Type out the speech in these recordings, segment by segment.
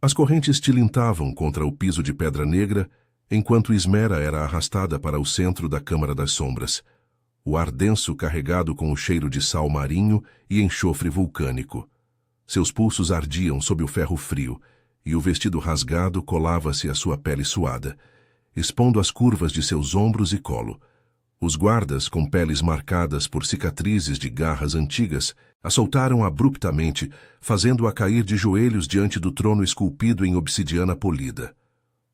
As correntes tilintavam contra o piso de pedra negra, enquanto Ismera era arrastada para o centro da Câmara das Sombras. O ar denso carregado com o cheiro de sal marinho e enxofre vulcânico. Seus pulsos ardiam sob o ferro frio, e o vestido rasgado colava-se à sua pele suada, expondo as curvas de seus ombros e colo. Os guardas, com peles marcadas por cicatrizes de garras antigas, a soltaram abruptamente, fazendo-a cair de joelhos diante do trono esculpido em obsidiana polida.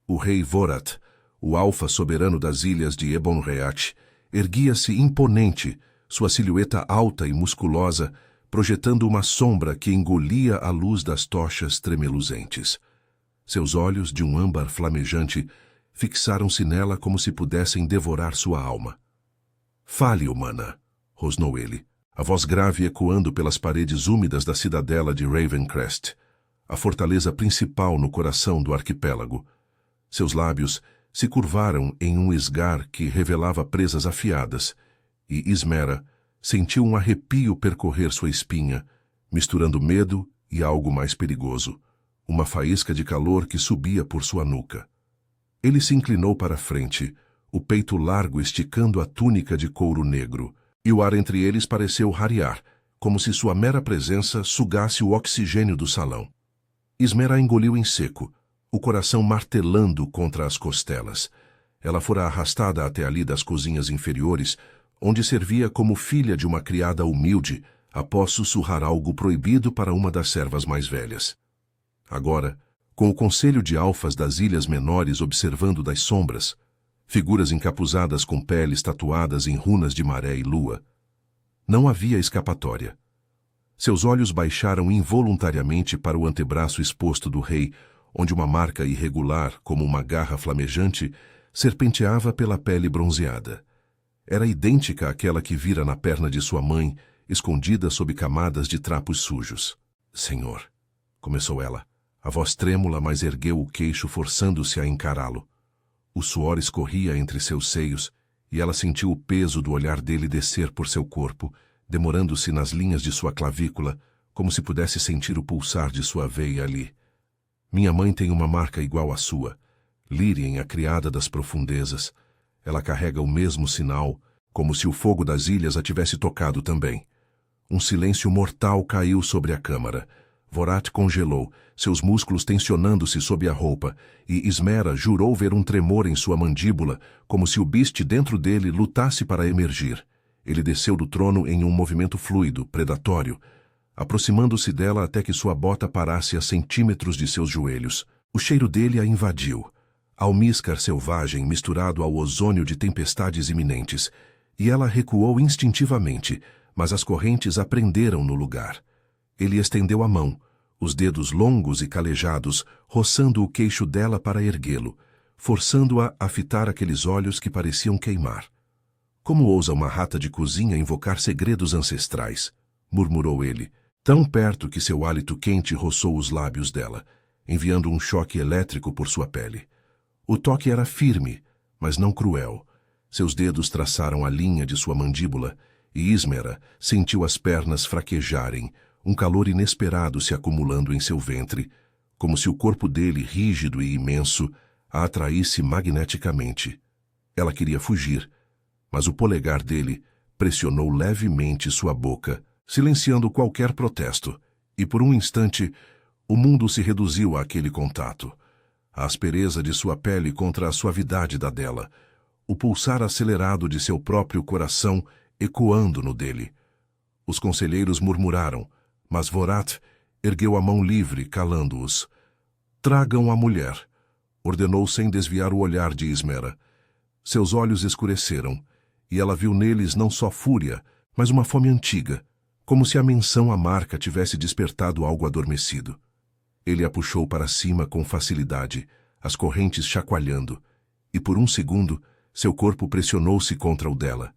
O rei Vorat, o alfa soberano das ilhas de Ebonreat, erguia-se imponente, sua silhueta alta e musculosa, projetando uma sombra que engolia a luz das tochas tremeluzentes. Seus olhos, de um âmbar flamejante, fixaram-se nela como se pudessem devorar sua alma. "Fale, humana", rosnou ele, a voz grave ecoando pelas paredes úmidas da cidadela de Ravencrest, a fortaleza principal no coração do arquipélago. Seus lábios se curvaram em um esgar que revelava presas afiadas, e Ismera sentiu um arrepio percorrer sua espinha, misturando medo e algo mais perigoso, uma faísca de calor que subia por sua nuca. Ele se inclinou para a frente, o peito largo esticando a túnica de couro negro, e o ar entre eles pareceu rarear, como se sua mera presença sugasse o oxigênio do salão. Ismera engoliu em seco, o coração martelando contra as costelas. Ela fora arrastada até ali das cozinhas inferiores, onde servia como filha de uma criada humilde, após sussurrar algo proibido para uma das servas mais velhas. Agora, com o conselho de alfas das ilhas menores observando das sombras, figuras encapuzadas com peles tatuadas em runas de maré e lua, não havia escapatória. Seus olhos baixaram involuntariamente para o antebraço exposto do rei, onde uma marca irregular, como uma garra flamejante, serpenteava pela pele bronzeada. Era idêntica àquela que vira na perna de sua mãe, escondida sob camadas de trapos sujos. "Senhor", começou ela. A voz trêmula, mas ergueu o queixo, forçando-se a encará-lo. O suor escorria entre seus seios, e ela sentiu o peso do olhar dele descer por seu corpo, demorando-se nas linhas de sua clavícula, como se pudesse sentir o pulsar de sua veia ali. "Minha mãe tem uma marca igual à sua. Lírien, a criada das profundezas. Ela carrega o mesmo sinal, como se o fogo das ilhas a tivesse tocado também." Um silêncio mortal caiu sobre a câmara. Vorat congelou, seus músculos tensionando-se sob a roupa, e Ismera jurou ver um tremor em sua mandíbula, como se o biste dentro dele lutasse para emergir. Ele desceu do trono em um movimento fluido, predatório, aproximando-se dela até que sua bota parasse a centímetros de seus joelhos. O cheiro dele a invadiu, almíscar selvagem misturado ao ozônio de tempestades iminentes, e ela recuou instintivamente, mas as correntes a prenderam no lugar. Ele estendeu a mão, os dedos longos e calejados, roçando o queixo dela para erguê-lo, forçando-a a fitar aqueles olhos que pareciam queimar. "Como ousa uma rata de cozinha invocar segredos ancestrais?", murmurou ele, tão perto que seu hálito quente roçou os lábios dela, enviando um choque elétrico por sua pele. O toque era firme, mas não cruel. Seus dedos traçaram a linha de sua mandíbula, e Ismera sentiu as pernas fraquejarem, um calor inesperado se acumulando em seu ventre, como se o corpo dele, rígido e imenso, a atraísse magneticamente. Ela queria fugir, mas o polegar dele pressionou levemente sua boca, silenciando qualquer protesto, e por um instante o mundo se reduziu àquele contato. A aspereza de sua pele contra a suavidade da dela, o pulsar acelerado de seu próprio coração ecoando no dele. Os conselheiros murmuraram, mas Vorat ergueu a mão livre, calando-os. "Tragam a mulher", ordenou sem desviar o olhar de Ismera. Seus olhos escureceram, e ela viu neles não só fúria, mas uma fome antiga, como se a menção à marca tivesse despertado algo adormecido. Ele a puxou para cima com facilidade, as correntes chacoalhando, e por um segundo seu corpo pressionou-se contra o dela,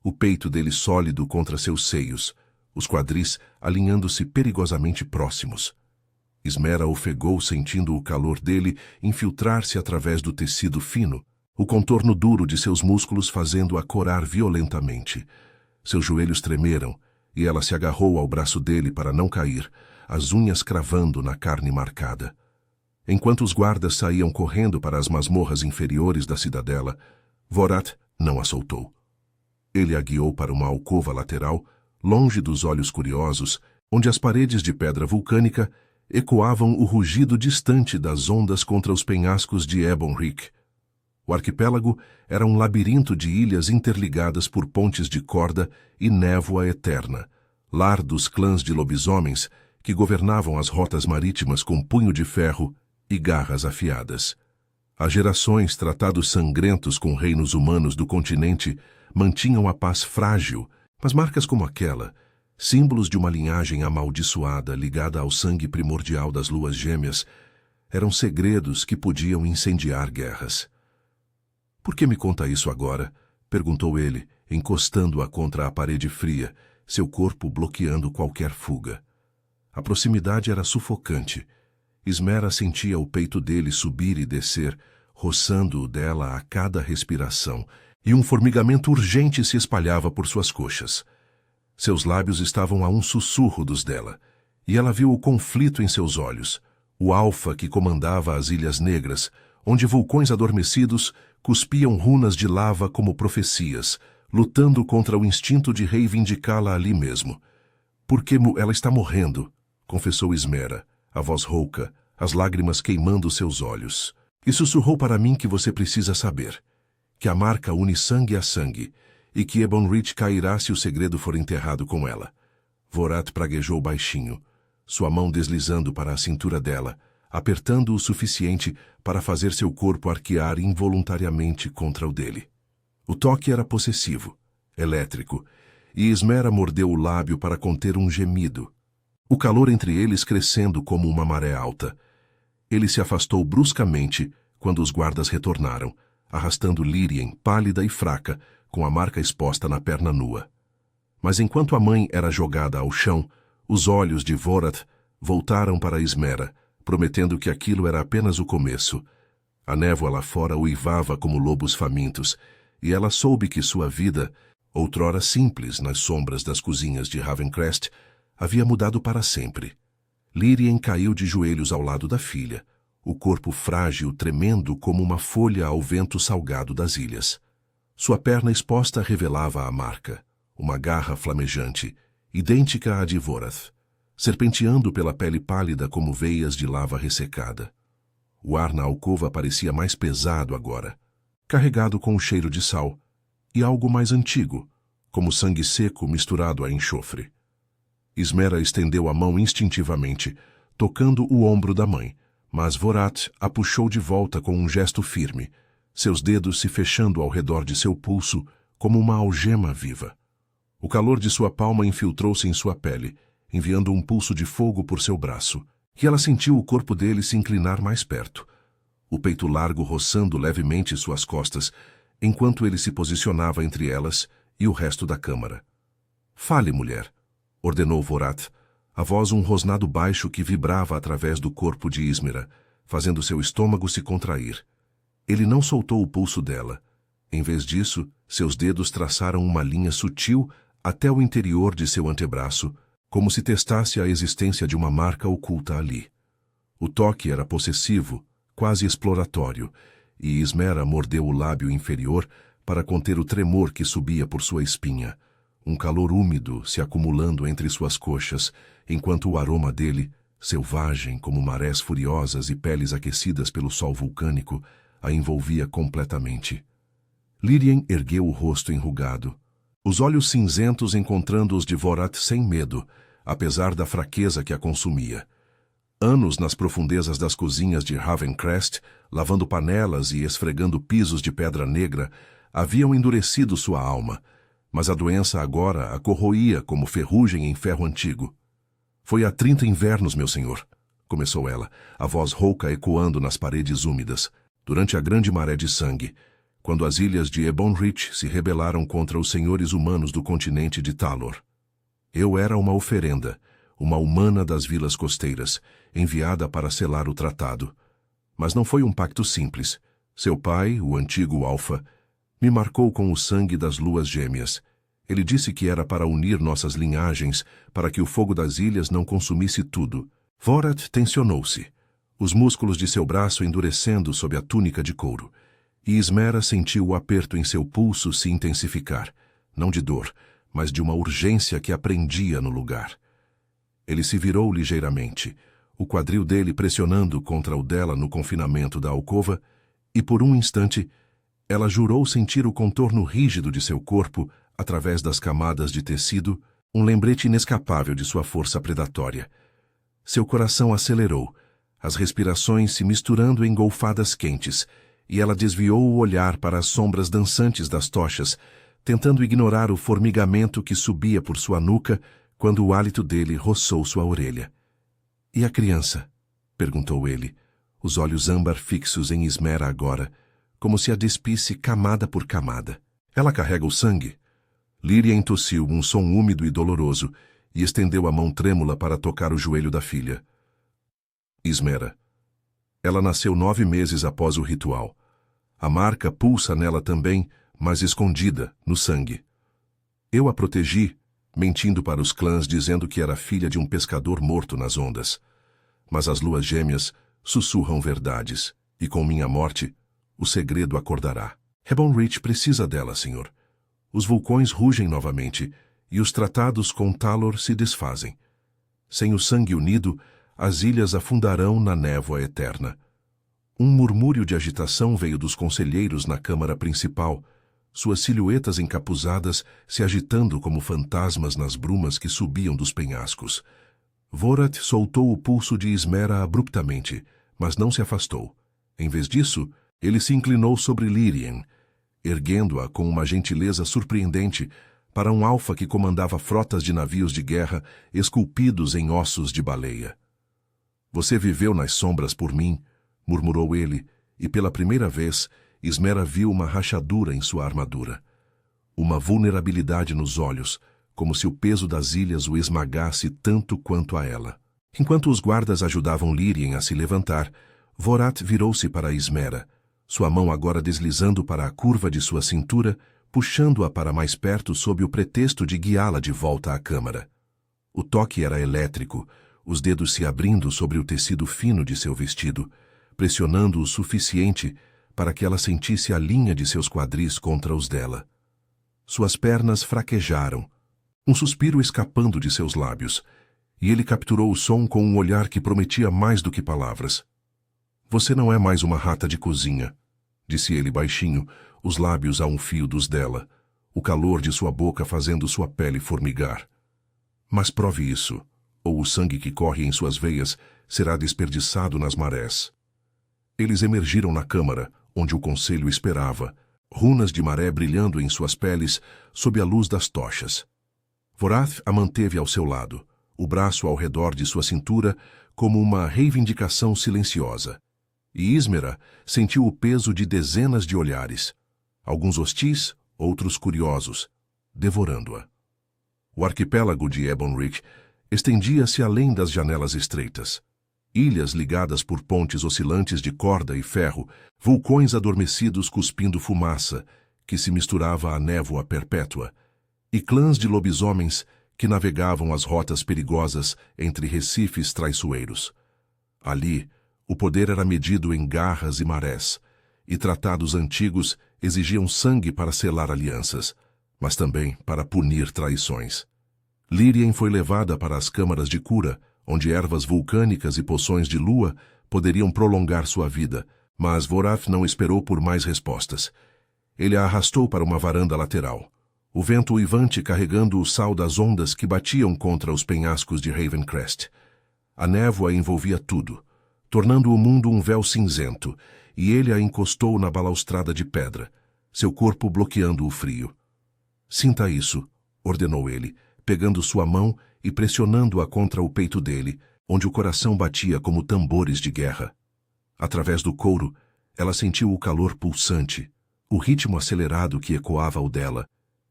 o peito dele sólido contra seus seios, os quadris alinhando-se perigosamente próximos. Ismera ofegou sentindo o calor dele infiltrar-se através do tecido fino, o contorno duro de seus músculos fazendo-a corar violentamente. Seus joelhos tremeram, e ela se agarrou ao braço dele para não cair, as unhas cravando na carne marcada. Enquanto os guardas saíam correndo para as masmorras inferiores da cidadela, Vorath não a soltou. Ele a guiou para uma alcova lateral, longe dos olhos curiosos, onde as paredes de pedra vulcânica ecoavam o rugido distante das ondas contra os penhascos de Ebonric. O arquipélago era um labirinto de ilhas interligadas por pontes de corda e névoa eterna, lar dos clãs de lobisomens que governavam as rotas marítimas com punho de ferro e garras afiadas. Há gerações, tratados sangrentos com reinos humanos do continente mantinham a paz frágil, mas marcas como aquela, símbolos de uma linhagem amaldiçoada ligada ao sangue primordial das luas gêmeas, eram segredos que podiam incendiar guerras. "Por que me conta isso agora?" perguntou ele, encostando-a contra a parede fria, seu corpo bloqueando qualquer fuga. A proximidade era sufocante. Ismera sentia o peito dele subir e descer, roçando-o dela a cada respiração, e um formigamento urgente se espalhava por suas coxas. Seus lábios estavam a um sussurro dos dela, e ela viu o conflito em seus olhos, o alfa que comandava as Ilhas Negras, onde vulcões adormecidos cuspiam runas de lava como profecias, lutando contra o instinto de reivindicá-la ali mesmo. "Porque ela está morrendo", confessou Ismera, a voz rouca, as lágrimas queimando seus olhos. "E sussurrou para mim que você precisa saber, que a marca une sangue a sangue, e que Ebonric cairá se o segredo for enterrado com ela." Vorath praguejou baixinho, sua mão deslizando para a cintura dela, apertando o suficiente para fazer seu corpo arquear involuntariamente contra o dele. O toque era possessivo, elétrico, e Ismera mordeu o lábio para conter um gemido. O calor entre eles crescendo como uma maré alta. Ele se afastou bruscamente quando os guardas retornaram, arrastando Lírien, pálida e fraca, com a marca exposta na perna nua. Mas enquanto a mãe era jogada ao chão, os olhos de Vorath voltaram para Ismera, prometendo que aquilo era apenas o começo. A névoa lá fora uivava como lobos famintos, e ela soube que sua vida, outrora simples nas sombras das cozinhas de Ravencrest, havia mudado para sempre. Lírien caiu de joelhos ao lado da filha, o corpo frágil tremendo como uma folha ao vento salgado das ilhas. Sua perna exposta revelava a marca, uma garra flamejante, idêntica à de Vorath, serpenteando pela pele pálida como veias de lava ressecada. O ar na alcova parecia mais pesado agora, carregado com o cheiro de sal, e algo mais antigo, como sangue seco misturado a enxofre. Ismera estendeu a mão instintivamente, tocando o ombro da mãe, mas Vorath a puxou de volta com um gesto firme, seus dedos se fechando ao redor de seu pulso como uma algema viva. O calor de sua palma infiltrou-se em sua pele, enviando um pulso de fogo por seu braço, e ela sentiu o corpo dele se inclinar mais perto, o peito largo roçando levemente suas costas, enquanto ele se posicionava entre elas e o resto da câmara. "Fale, mulher", ordenou Vorath, a voz um rosnado baixo que vibrava através do corpo de Ismera, fazendo seu estômago se contrair. Ele não soltou o pulso dela. Em vez disso, seus dedos traçaram uma linha sutil até o interior de seu antebraço, como se testasse a existência de uma marca oculta ali. O toque era possessivo, quase exploratório, e Ismera mordeu o lábio inferior para conter o tremor que subia por sua espinha, um calor úmido se acumulando entre suas coxas, enquanto o aroma dele, selvagem como marés furiosas e peles aquecidas pelo sol vulcânico, a envolvia completamente. Lírien ergueu o rosto enrugado, os olhos cinzentos encontrando os de Vorath sem medo, apesar da fraqueza que a consumia. Anos nas profundezas das cozinhas de Ravencrest, lavando panelas e esfregando pisos de pedra negra, haviam endurecido sua alma, mas a doença agora a corroía como ferrugem em ferro antigo. "Foi há 30 invernos, meu senhor", começou ela, a voz rouca ecoando nas paredes úmidas, durante a grande maré de sangue, quando as ilhas de Ebonric se rebelaram contra os senhores humanos do continente de Talor. Eu era uma oferenda, uma humana das vilas costeiras, enviada para selar o tratado. Mas não foi um pacto simples. Seu pai, o antigo Alfa, me marcou com o sangue das luas gêmeas. Ele disse que era para unir nossas linhagens, para que o fogo das ilhas não consumisse tudo. Vorath tensionou-se. os músculos de seu braço endurecendo sob a túnica de couro, e Ismera sentiu o aperto em seu pulso se intensificar, não de dor, mas de uma urgência que a prendia no lugar. Ele se virou ligeiramente, o quadril dele pressionando contra o dela no confinamento da alcova, e por um instante, ela jurou sentir o contorno rígido de seu corpo através das camadas de tecido, um lembrete inescapável de sua força predatória. Seu coração acelerou, as respirações se misturando em golfadas quentes, e ela desviou o olhar para as sombras dançantes das tochas, tentando ignorar o formigamento que subia por sua nuca quando o hálito dele roçou sua orelha. — E a criança? —perguntou ele, os olhos âmbar fixos em Ismera agora, como se a despisse camada por camada. — Ela carrega o sangue? Lírien tossiu um som úmido e doloroso e estendeu a mão trêmula para tocar o joelho da filha. Ismera. Ela nasceu 9 meses após o ritual. A marca pulsa nela também, mas escondida, no sangue. Eu a protegi, mentindo para os clãs dizendo que era filha de um pescador morto nas ondas. Mas as luas gêmeas sussurram verdades, e com minha morte, o segredo acordará. Ebonreach precisa dela, senhor. Os vulcões rugem novamente, e os tratados com Talor se desfazem. Sem o sangue unido, as ilhas afundarão na névoa eterna. Um murmúrio de agitação veio dos conselheiros na câmara principal, suas silhuetas encapuzadas se agitando como fantasmas nas brumas que subiam dos penhascos. Vorath soltou o pulso de Ismera abruptamente, mas não se afastou. Em vez disso, ele se inclinou sobre Lírien, erguendo-a com uma gentileza surpreendente para um alfa que comandava frotas de navios de guerra esculpidos em ossos de baleia. — Você viveu nas sombras por mim, murmurou ele, e pela primeira vez, Ismera viu uma rachadura em sua armadura. Uma vulnerabilidade nos olhos, como se o peso das ilhas o esmagasse tanto quanto a ela. Enquanto os guardas ajudavam Lírien a se levantar, Vorath virou-se para Ismera, sua mão agora deslizando para a curva de sua cintura, puxando-a para mais perto sob o pretexto de guiá-la de volta à câmara. O toque era elétrico, os dedos se abrindo sobre o tecido fino de seu vestido, pressionando o suficiente para que ela sentisse a linha de seus quadris contra os dela. Suas pernas fraquejaram, um suspiro escapando de seus lábios, e ele capturou o som com um olhar que prometia mais do que palavras. — Você não é mais uma rata de cozinha, disse ele baixinho, os lábios a um fio dos dela, o calor de sua boca fazendo sua pele formigar. Mas prove isso, ou o sangue que corre em suas veias será desperdiçado nas marés. Eles emergiram na câmara, onde o conselho esperava, runas de maré brilhando em suas peles sob a luz das tochas. Vorath a manteve ao seu lado, o braço ao redor de sua cintura como uma reivindicação silenciosa. E Ismera sentiu o peso de dezenas de olhares, alguns hostis, outros curiosos, devorando-a. O arquipélago de Ebonreach estendia-se além das janelas estreitas. Ilhas ligadas por pontes oscilantes de corda e ferro, vulcões adormecidos cuspindo fumaça, que se misturava à névoa perpétua, e clãs de lobisomens que navegavam as rotas perigosas entre recifes traiçoeiros. Ali, o poder era medido em garras e marés, e tratados antigos exigiam sangue para selar alianças, mas também para punir traições. Lírien foi levada para as câmaras de cura, onde ervas vulcânicas e poções de lua poderiam prolongar sua vida, mas Vorath não esperou por mais respostas. Ele a arrastou para uma varanda lateral, o vento uivante carregando o sal das ondas que batiam contra os penhascos de Ravencrest. A névoa envolvia tudo, tornando o mundo um véu cinzento, e ele a encostou na balaustrada de pedra, seu corpo bloqueando o frio. — Sinta isso, ordenou ele, pegando sua mão e pressionando-a contra o peito dele, onde o coração batia como tambores de guerra. Através do couro, ela sentiu o calor pulsante, o ritmo acelerado que ecoava o dela,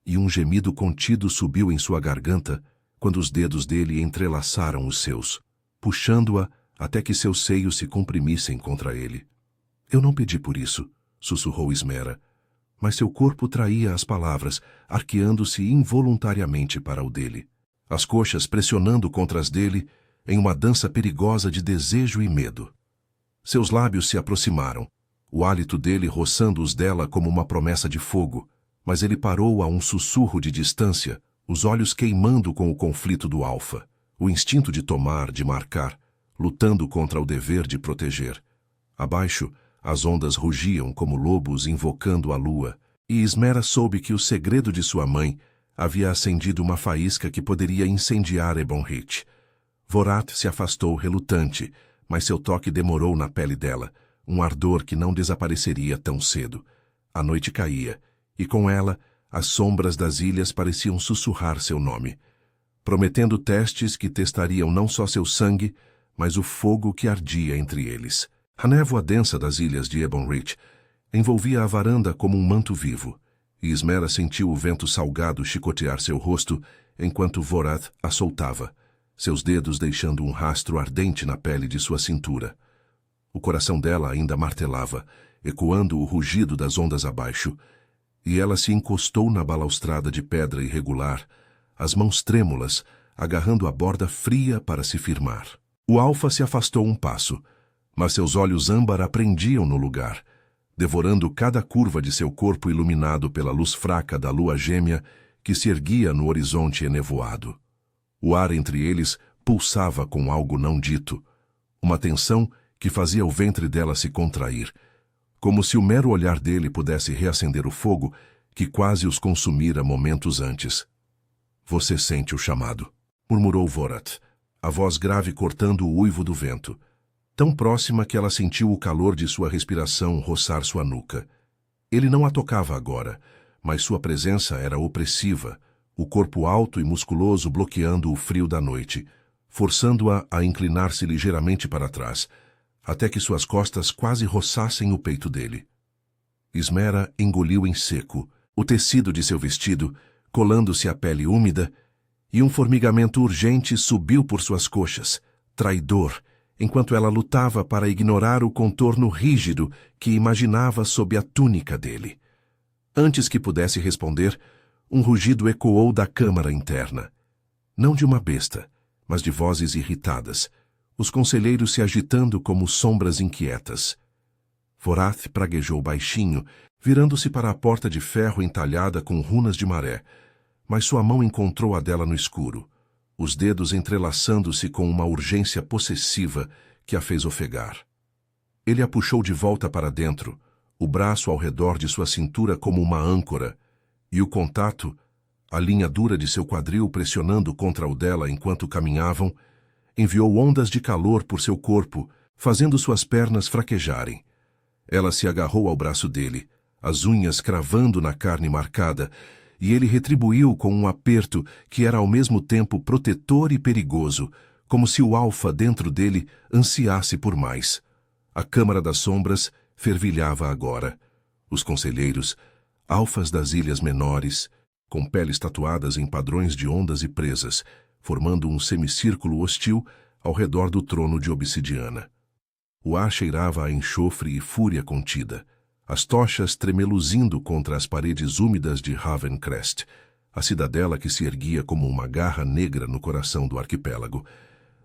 e um gemido contido subiu em sua garganta quando os dedos dele entrelaçaram os seus, puxando-a até que seus seios se comprimissem contra ele. — Eu não pedi por isso, sussurrou Ismera, mas seu corpo traía as palavras, arqueando-se involuntariamente para o dele, as coxas pressionando contra as dele em uma dança perigosa de desejo e medo. Seus lábios se aproximaram, o hálito dele roçando os dela como uma promessa de fogo, mas ele parou a um sussurro de distância, os olhos queimando com o conflito do alfa, o instinto de tomar, de marcar, lutando contra o dever de proteger. Abaixo, as ondas rugiam como lobos invocando a lua, e Ismera soube que o segredo de sua mãe havia acendido uma faísca que poderia incendiar Ebonhit. Vorath se afastou relutante, mas seu toque demorou na pele dela, um ardor que não desapareceria tão cedo. A noite caía, e com ela, as sombras das ilhas pareciam sussurrar seu nome, prometendo testes que testariam não só seu sangue, mas o fogo que ardia entre eles. A névoa densa das ilhas de Ebonhit envolvia a varanda como um manto vivo, e Ismera sentiu o vento salgado chicotear seu rosto enquanto Vorath a soltava, seus dedos deixando um rastro ardente na pele de sua cintura. O coração dela ainda martelava, ecoando o rugido das ondas abaixo, e ela se encostou na balaustrada de pedra irregular, as mãos trêmulas, agarrando a borda fria para se firmar. O alfa se afastou um passo, mas seus olhos âmbar aprendiam no lugar, devorando cada curva de seu corpo iluminado pela luz fraca da lua gêmea que se erguia no horizonte enevoado. O ar entre eles pulsava com algo não dito, uma tensão que fazia o ventre dela se contrair, como se o mero olhar dele pudesse reacender o fogo que quase os consumira momentos antes. "Você sente o chamado", murmurou Vorath, a voz grave cortando o uivo do vento, tão próxima que ela sentiu o calor de sua respiração roçar sua nuca. Ele não a tocava agora, mas sua presença era opressiva, o corpo alto e musculoso bloqueando o frio da noite, forçando-a a inclinar-se ligeiramente para trás, até que suas costas quase roçassem o peito dele. Ismera engoliu em seco, o tecido de seu vestido, colando-se à pele úmida, e um formigamento urgente subiu por suas coxas, traidor, enquanto ela lutava para ignorar o contorno rígido que imaginava sob a túnica dele. Antes que pudesse responder, um rugido ecoou da câmara interna. Não de uma besta, mas de vozes irritadas, os conselheiros se agitando como sombras inquietas. Vorath praguejou baixinho, virando-se para a porta de ferro entalhada com runas de maré, mas sua mão encontrou a dela no escuro, os dedos entrelaçando-se com uma urgência possessiva que a fez ofegar. Ele a puxou de volta para dentro, o braço ao redor de sua cintura como uma âncora, e o contato, a linha dura de seu quadril pressionando contra o dela enquanto caminhavam, enviou ondas de calor por seu corpo, fazendo suas pernas fraquejarem. Ela se agarrou ao braço dele, as unhas cravando na carne marcada, e ele retribuiu com um aperto que era ao mesmo tempo protetor e perigoso, como se o alfa dentro dele ansiasse por mais. A Câmara das Sombras fervilhava agora. Os conselheiros, alfas das ilhas menores, com peles tatuadas em padrões de ondas e presas, formando um semicírculo hostil ao redor do trono de obsidiana. O ar cheirava a enxofre e fúria contida, as tochas tremeluzindo contra as paredes úmidas de Ravencrest, a cidadela que se erguia como uma garra negra no coração do arquipélago.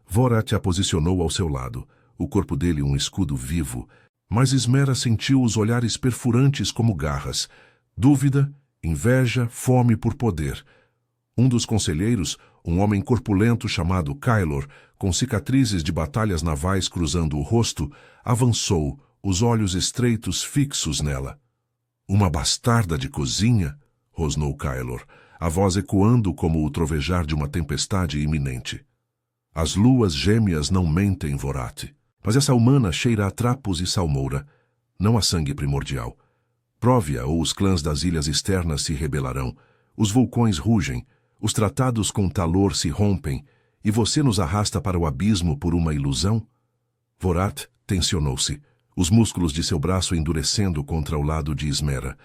Vorath a posicionou ao seu lado, o corpo dele um escudo vivo, mas Ismera sentiu os olhares perfurantes como garras, dúvida, inveja, fome por poder. Um dos conselheiros, um homem corpulento chamado Kylor, com cicatrizes de batalhas navais cruzando o rosto, avançou, os olhos estreitos fixos nela. "Uma bastarda de cozinha?" rosnou Kylor, a voz ecoando como o trovejar de uma tempestade iminente. "As luas gêmeas não mentem, Vorath, mas essa humana cheira a trapos e salmoura, não a sangue primordial. Prove-a ou os clãs das ilhas externas se rebelarão, os vulcões rugem, os tratados com Talor se rompem, e você nos arrasta para o abismo por uma ilusão?" Vorath tensionou-se, os músculos de seu braço endurecendo contra o lado de Ismera,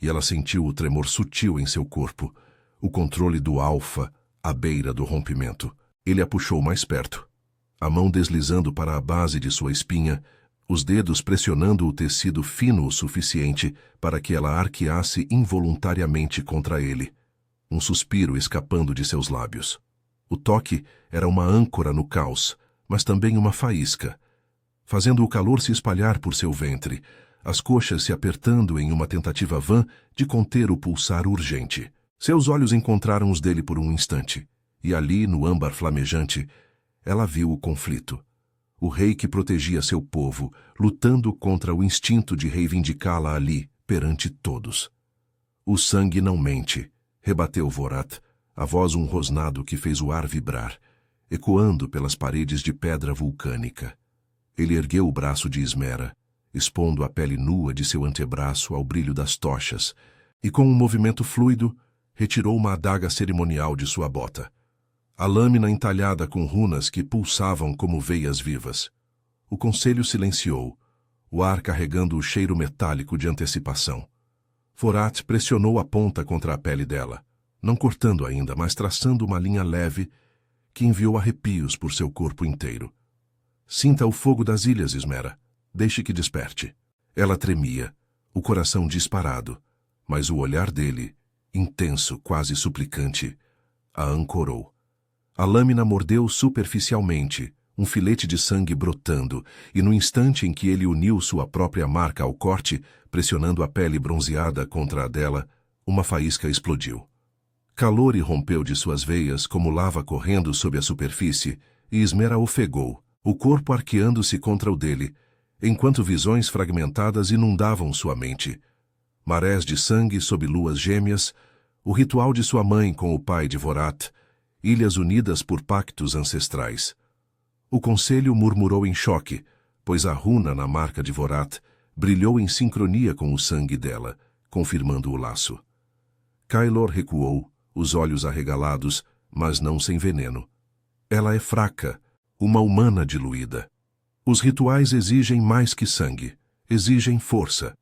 e ela sentiu o tremor sutil em seu corpo, o controle do alfa à beira do rompimento. Ele a puxou mais perto, a mão deslizando para a base de sua espinha, os dedos pressionando o tecido fino o suficiente para que ela arqueasse involuntariamente contra ele, um suspiro escapando de seus lábios. O toque era uma âncora no caos, mas também uma faísca. fazendo o calor se espalhar por seu ventre, as coxas se apertando em uma tentativa vã de conter o pulsar urgente. Seus olhos encontraram os dele por um instante, e ali, no âmbar flamejante, ela viu o conflito. O rei que protegia seu povo, lutando contra o instinto de reivindicá-la ali, perante todos. O sangue não mente, rebateu Vorath, a voz um rosnado que fez o ar vibrar, ecoando pelas paredes de pedra vulcânica. Ele ergueu o braço de Ismera, expondo a pele nua de seu antebraço ao brilho das tochas, e com um movimento fluido, retirou uma adaga cerimonial de sua bota. A lâmina entalhada com runas que pulsavam como veias vivas. O conselho silenciou, o ar carregando o cheiro metálico de antecipação. Vorath pressionou a ponta contra a pele dela, não cortando ainda, mas traçando uma linha leve que enviou arrepios por seu corpo inteiro. Sinta o fogo das ilhas, Ismera. Deixe que desperte. Ela tremia, o coração disparado, mas o olhar dele, intenso, quase suplicante, a ancorou. A lâmina mordeu superficialmente, um filete de sangue brotando, e no instante em que ele uniu sua própria marca ao corte, pressionando a pele bronzeada contra a dela, uma faísca explodiu. Calor irrompeu de suas veias como lava correndo sob a superfície, e Ismera ofegou, o corpo arqueando-se contra o dele, enquanto visões fragmentadas inundavam sua mente. Marés de sangue sob luas gêmeas, o ritual de sua mãe com o pai de Vorath, ilhas unidas por pactos ancestrais. O conselho murmurou em choque, pois a runa na marca de Vorath brilhou em sincronia com o sangue dela, confirmando o laço. Kaelor recuou, os olhos arregalados, mas não sem veneno. Ela é fraca, uma humana diluída. Os rituais exigem mais que sangue, exigem força.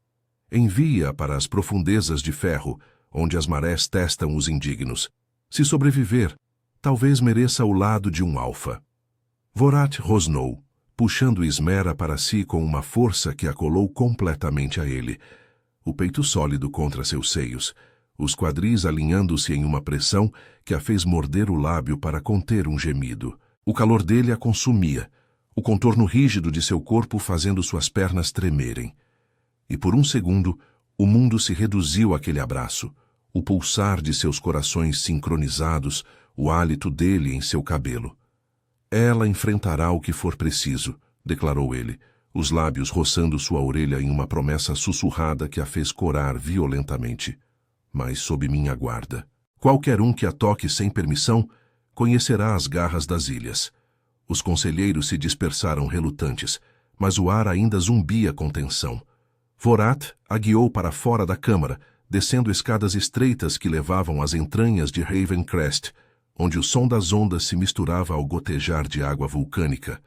Envia-a para as profundezas de ferro, onde as marés testam os indignos. Se sobreviver, talvez mereça o lado de um alfa. Vorath rosnou, puxando Ismera para si com uma força que a colou completamente a ele, o peito sólido contra seus seios, os quadris alinhando-se em uma pressão que a fez morder o lábio para conter um gemido. O calor dele a consumia, o contorno rígido de seu corpo fazendo suas pernas tremerem. E por um segundo, o mundo se reduziu àquele abraço, o pulsar de seus corações sincronizados, o hálito dele em seu cabelo. Ela enfrentará o que for preciso, declarou ele, os lábios roçando sua orelha em uma promessa sussurrada que a fez corar violentamente. Mas sob minha guarda. Qualquer um que a toque sem permissão conhecerá as garras das ilhas. Os conselheiros se dispersaram relutantes, mas o ar ainda zumbia com tensão. Vorath a guiou para fora da câmara, descendo escadas estreitas que levavam às entranhas de Ravencrest, onde o som das ondas se misturava ao gotejar de água vulcânica.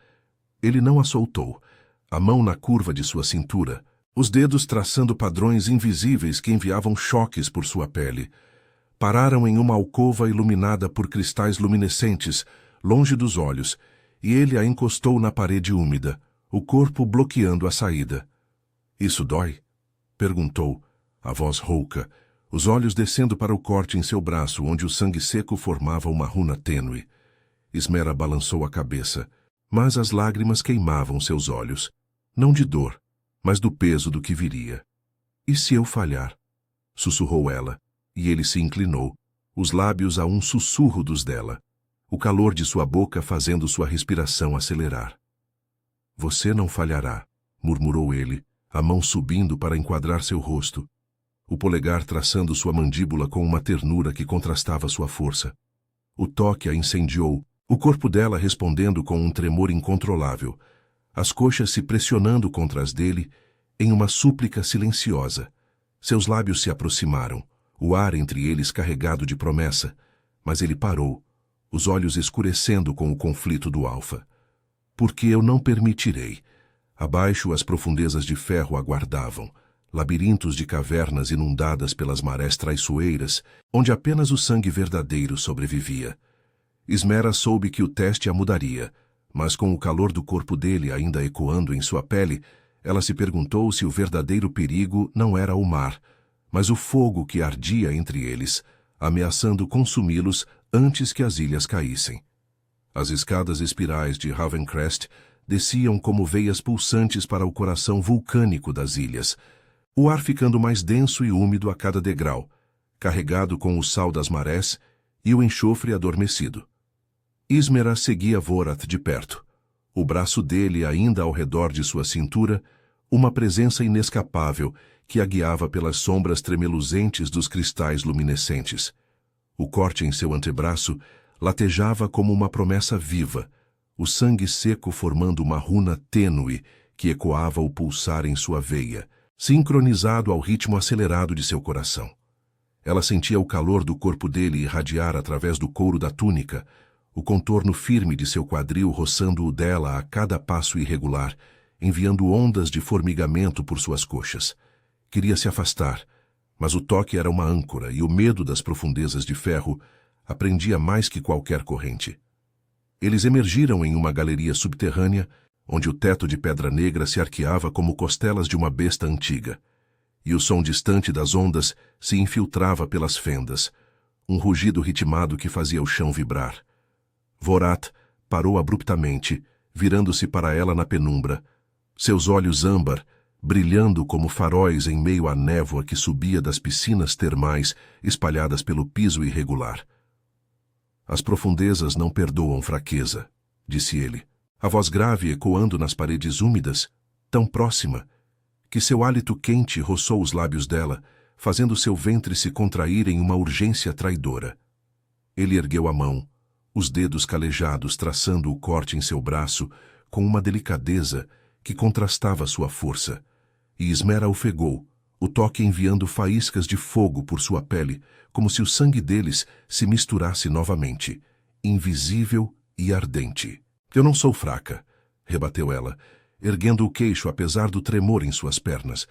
Ele não a soltou, a mão na curva de sua cintura, os dedos traçando padrões invisíveis que enviavam choques por sua pele. Pararam em uma alcova iluminada por cristais luminescentes, longe dos olhos, e ele a encostou na parede úmida, o corpo bloqueando a saída. "Isso dói?" perguntou, a voz rouca, os olhos descendo para o corte em seu braço, onde o sangue seco formava uma runa tênue. Ismera balançou a cabeça, mas as lágrimas queimavam seus olhos, não de dor, mas do peso do que viria. "E se eu falhar?" sussurrou ela, e ele se inclinou, os lábios a um sussurro dos dela, o calor de sua boca fazendo sua respiração acelerar. "Você não falhará", murmurou ele, a mão subindo para enquadrar seu rosto, o polegar traçando sua mandíbula com uma ternura que contrastava sua força. O toque a incendiou, o corpo dela respondendo com um tremor incontrolável, as coxas se pressionando contra as dele em uma súplica silenciosa. Seus lábios se aproximaram, o ar entre eles carregado de promessa, mas ele parou, os olhos escurecendo com o conflito do alfa. "Porque eu não permitirei." Abaixo as profundezas de ferro aguardavam, labirintos de cavernas inundadas pelas marés traiçoeiras, onde apenas o sangue verdadeiro sobrevivia. Ismera soube que o teste a mudaria, mas com o calor do corpo dele ainda ecoando em sua pele, ela se perguntou se o verdadeiro perigo não era o mar, mas o fogo que ardia entre eles, ameaçando consumi-los antes que as ilhas caíssem. As escadas espirais de Ravencrest desciam como veias pulsantes para o coração vulcânico das ilhas, o ar ficando mais denso e úmido a cada degrau, carregado com o sal das marés e o enxofre adormecido. Ismera seguia Vorath de perto, o braço dele ainda ao redor de sua cintura, uma presença inescapável que a guiava pelas sombras tremeluzentes dos cristais luminescentes. O corte em seu antebraço latejava como uma promessa viva, o sangue seco formando uma runa tênue que ecoava o pulsar em sua veia, sincronizado ao ritmo acelerado de seu coração. Ela sentia o calor do corpo dele irradiar através do couro da túnica, o contorno firme de seu quadril roçando o dela a cada passo irregular, enviando ondas de formigamento por suas coxas. Queria se afastar, mas o toque era uma âncora e o medo das profundezas de ferro a prendia mais que qualquer corrente. Eles emergiram em uma galeria subterrânea, onde o teto de pedra negra se arqueava como costelas de uma besta antiga, e o som distante das ondas se infiltrava pelas fendas, um rugido ritmado que fazia o chão vibrar. Vorath parou abruptamente, virando-se para ela na penumbra, seus olhos âmbar, brilhando como faróis em meio à névoa que subia das piscinas termais espalhadas pelo piso irregular. As profundezas não perdoam fraqueza, disse ele, a voz grave ecoando nas paredes úmidas, tão próxima, que seu hálito quente roçou os lábios dela, fazendo seu ventre se contrair em uma urgência traidora. Ele ergueu a mão, os dedos calejados traçando o corte em seu braço com uma delicadeza que contrastava sua força, e Ismera ofegou, o toque enviando faíscas de fogo por sua pele, como se o sangue deles se misturasse novamente, invisível e ardente. Eu não sou fraca, rebateu ela, erguendo o queixo apesar do tremor em suas pernas,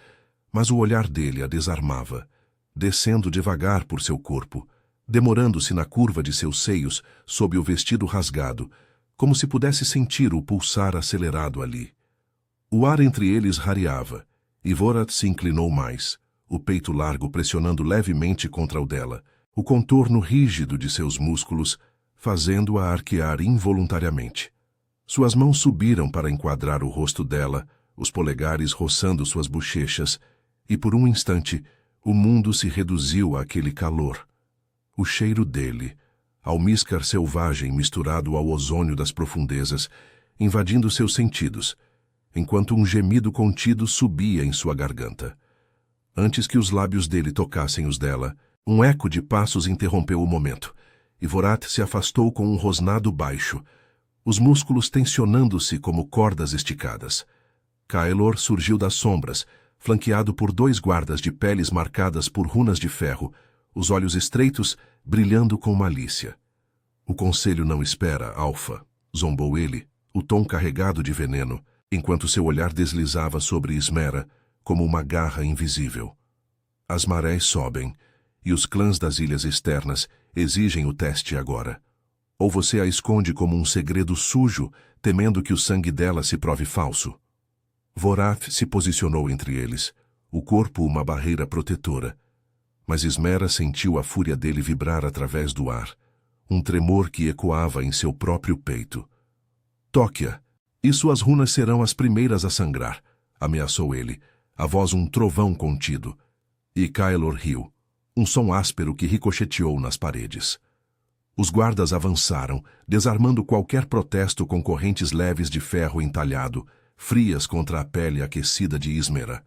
mas o olhar dele a desarmava, descendo devagar por seu corpo, demorando-se na curva de seus seios sob o vestido rasgado, como se pudesse sentir o pulsar acelerado ali. O ar entre eles rareava, e Vorath se inclinou mais, o peito largo pressionando levemente contra o dela, o contorno rígido de seus músculos, fazendo-a arquear involuntariamente. Suas mãos subiram para enquadrar o rosto dela, os polegares roçando suas bochechas, e por um instante o mundo se reduziu àquele calor. O cheiro dele, almíscar selvagem misturado ao ozônio das profundezas, invadindo seus sentidos, enquanto um gemido contido subia em sua garganta. Antes que os lábios dele tocassem os dela, um eco de passos interrompeu o momento, e Vorath se afastou com um rosnado baixo, os músculos tensionando-se como cordas esticadas. Caelor surgiu das sombras, flanqueado por 2 guardas de peles marcadas por runas de ferro, os olhos estreitos, brilhando com malícia. O conselho não espera, Alfa, zombou ele, o tom carregado de veneno, enquanto seu olhar deslizava sobre Ismera como uma garra invisível. As marés sobem, e os clãs das ilhas externas exigem o teste agora. Ou você a esconde como um segredo sujo, temendo que o sangue dela se prove falso? Vorath se posicionou entre eles, o corpo uma barreira protetora. Mas Ismera sentiu a fúria dele vibrar através do ar, um tremor que ecoava em seu próprio peito. Toque-a, e suas runas serão as primeiras a sangrar, ameaçou ele, a voz um trovão contido. E Caelor riu, um som áspero que ricocheteou nas paredes. Os guardas avançaram, desarmando qualquer protesto com correntes leves de ferro entalhado, frias contra a pele aquecida de Ismera.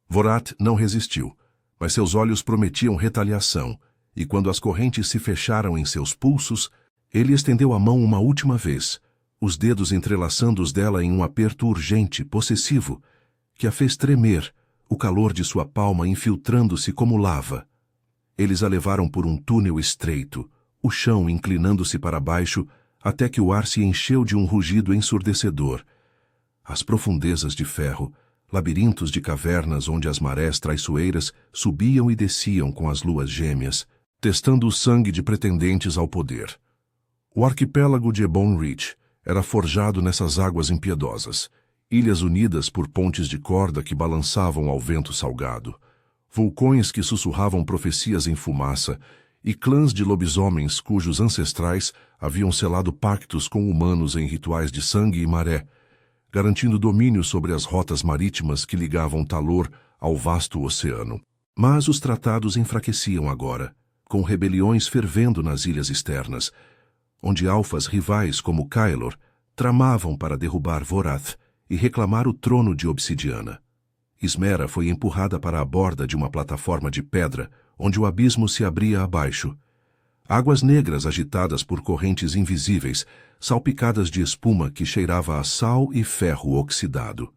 Vorath não resistiu, mas seus olhos prometiam retaliação, e quando as correntes se fecharam em seus pulsos, ele estendeu a mão uma última vez, os dedos entrelaçando os dela em um aperto urgente, possessivo, que a fez tremer, o calor de sua palma infiltrando-se como lava. Eles a levaram por um túnel estreito, o chão inclinando-se para baixo, até que o ar se encheu de um rugido ensurdecedor. As profundezas de ferro, labirintos de cavernas onde as marés traiçoeiras subiam e desciam com as luas gêmeas, testando o sangue de pretendentes ao poder. O arquipélago de Ebon Reach era forjado nessas águas impiedosas, ilhas unidas por pontes de corda que balançavam ao vento salgado, vulcões que sussurravam profecias em fumaça e clãs de lobisomens cujos ancestrais haviam selado pactos com humanos em rituais de sangue e maré, garantindo domínio sobre as rotas marítimas que ligavam Talor ao vasto oceano. Mas os tratados enfraqueciam agora, com rebeliões fervendo nas ilhas externas, onde alfas rivais como Caelor tramavam para derrubar Vorath e reclamar o trono de obsidiana. Ismera foi empurrada para a borda de uma plataforma de pedra, onde o abismo se abria abaixo. Águas negras agitadas por correntes invisíveis, salpicadas de espuma que cheirava a sal e ferro oxidado.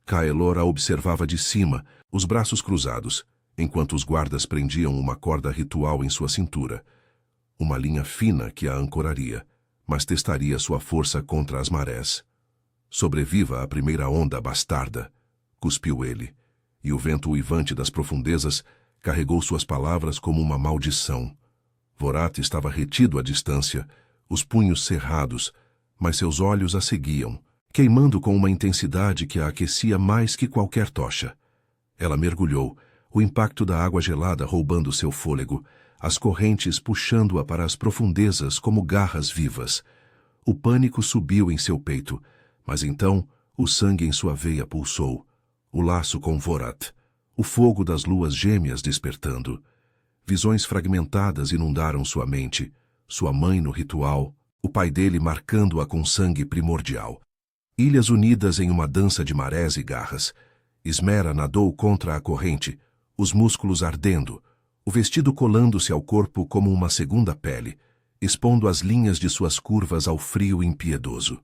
Caelor a observava de cima, os braços cruzados, enquanto os guardas prendiam uma corda ritual em sua cintura. Uma linha fina que a ancoraria, mas testaria sua força contra as marés. Sobreviva a primeira onda bastarda, cuspiu ele, e o vento uivante das profundezas carregou suas palavras como uma maldição. Vorath estava retido à distância, os punhos cerrados, mas seus olhos a seguiam, queimando com uma intensidade que a aquecia mais que qualquer tocha. Ela mergulhou, o impacto da água gelada roubando seu fôlego, as correntes puxando-a para as profundezas como garras vivas. O pânico subiu em seu peito, mas então o sangue em sua veia pulsou. O laço com Vorath, o fogo das luas gêmeas despertando. Visões fragmentadas inundaram sua mente, sua mãe no ritual, o pai dele marcando-a com sangue primordial. Ilhas unidas em uma dança de marés e garras. Ismera nadou contra a corrente, os músculos ardendo, o vestido colando-se ao corpo como uma segunda pele, expondo as linhas de suas curvas ao frio impiedoso.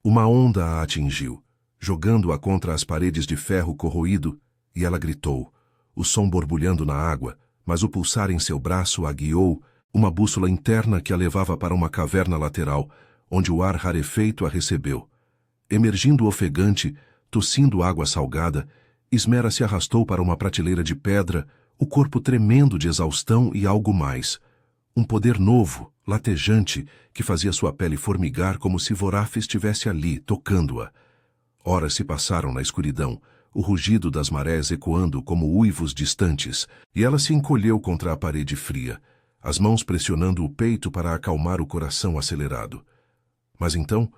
Uma onda a atingiu, jogando-a contra as paredes de ferro corroído, e ela gritou, o som borbulhando na água, mas o pulsar em seu braço a guiou, uma bússola interna que a levava para uma caverna lateral, onde o ar rarefeito a recebeu. Emergindo ofegante, tossindo água salgada, Ismera se arrastou para uma prateleira de pedra, o corpo tremendo de exaustão e algo mais. Um poder novo, latejante, que fazia sua pele formigar como se Vorath estivesse ali, tocando-a. Horas se passaram na escuridão, o rugido das marés ecoando como uivos distantes, e ela se encolheu contra a parede fria, as mãos pressionando o peito para acalmar o coração acelerado. Mas então,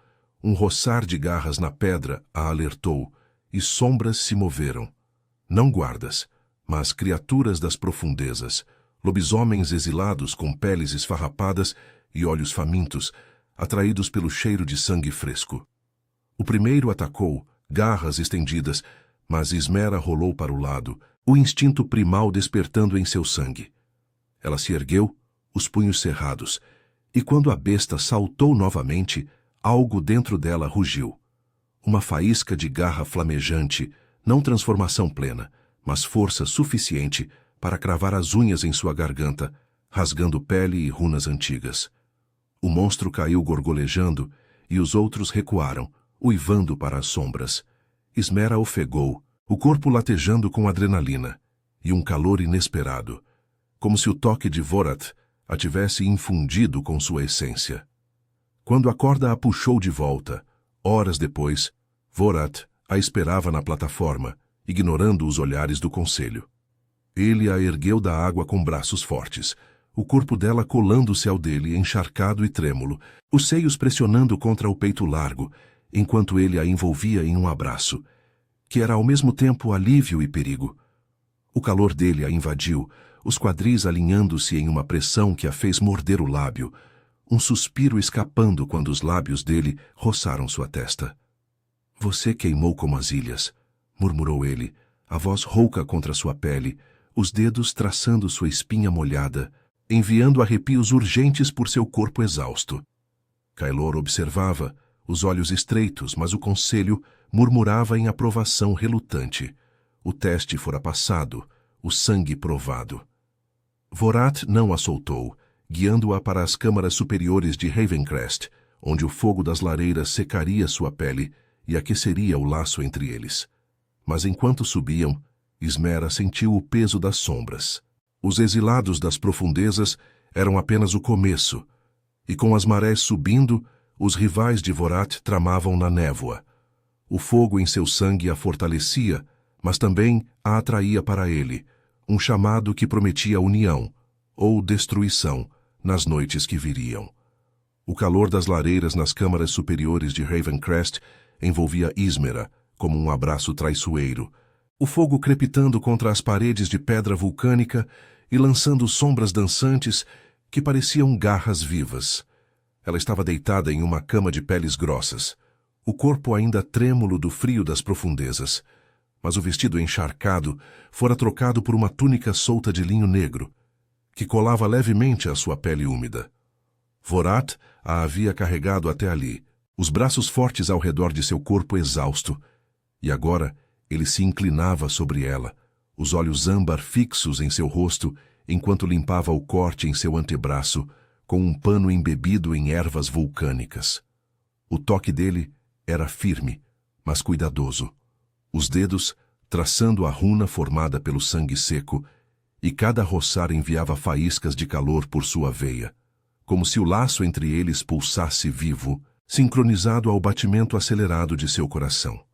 um roçar de garras na pedra a alertou, e sombras se moveram. Não guardas, mas criaturas das profundezas, lobisomens exilados com peles esfarrapadas e olhos famintos, atraídos pelo cheiro de sangue fresco. O primeiro atacou, garras estendidas, mas Ismera rolou para o lado, o instinto primal despertando em seu sangue. Ela se ergueu, os punhos cerrados, e quando a besta saltou novamente, algo dentro dela rugiu. Uma faísca de garra flamejante, não transformação plena, mas força suficiente para cravar as unhas em sua garganta, rasgando pele e runas antigas. O monstro caiu gorgolejando, e os outros recuaram, uivando para as sombras. Ismera ofegou, o corpo latejando com adrenalina, e um calor inesperado, como se o toque de Vorath a tivesse infundido com sua essência. Quando a corda a puxou de volta, horas depois, Vorath a esperava na plataforma, ignorando os olhares do conselho. Ele a ergueu da água com braços fortes, o corpo dela colando-se ao dele, encharcado e trêmulo, os seios pressionando contra o peito largo, enquanto ele a envolvia em um abraço, que era ao mesmo tempo alívio e perigo. O calor dele a invadiu, os quadris alinhando-se em uma pressão que a fez morder o lábio, um suspiro escapando quando os lábios dele roçaram sua testa. Você queimou como as ilhas, murmurou ele, a voz rouca contra sua pele, os dedos traçando sua espinha molhada, enviando arrepios urgentes por seu corpo exausto. Caelor observava, os olhos estreitos, mas o conselho murmurava em aprovação relutante. O teste fora passado, o sangue provado. Vorath não a soltou, guiando-a para as câmaras superiores de Ravencrest, onde o fogo das lareiras secaria sua pele e aqueceria o laço entre eles. Mas enquanto subiam, Ismera sentiu o peso das sombras. Os exilados das profundezas eram apenas o começo, e com as marés subindo, os rivais de Vorath tramavam na névoa. O fogo em seu sangue a fortalecia, mas também a atraía para ele, um chamado que prometia união, ou destruição, nas noites que viriam. O calor das lareiras nas câmaras superiores de Ravencrest envolvia Ismera como um abraço traiçoeiro, o fogo crepitando contra as paredes de pedra vulcânica e lançando sombras dançantes que pareciam garras vivas. Ela estava deitada em uma cama de peles grossas, o corpo ainda trêmulo do frio das profundezas, mas o vestido encharcado fora trocado por uma túnica solta de linho negro, que colava levemente à sua pele úmida. Vorat a havia carregado até ali, os braços fortes ao redor de seu corpo exausto, e agora ele se inclinava sobre ela, os olhos âmbar fixos em seu rosto, enquanto limpava o corte em seu antebraço, com um pano embebido em ervas vulcânicas. O toque dele era firme, mas cuidadoso, os dedos traçando a runa formada pelo sangue seco, e cada roçar enviava faíscas de calor por sua veia, como se o laço entre eles pulsasse vivo, sincronizado ao batimento acelerado de seu coração.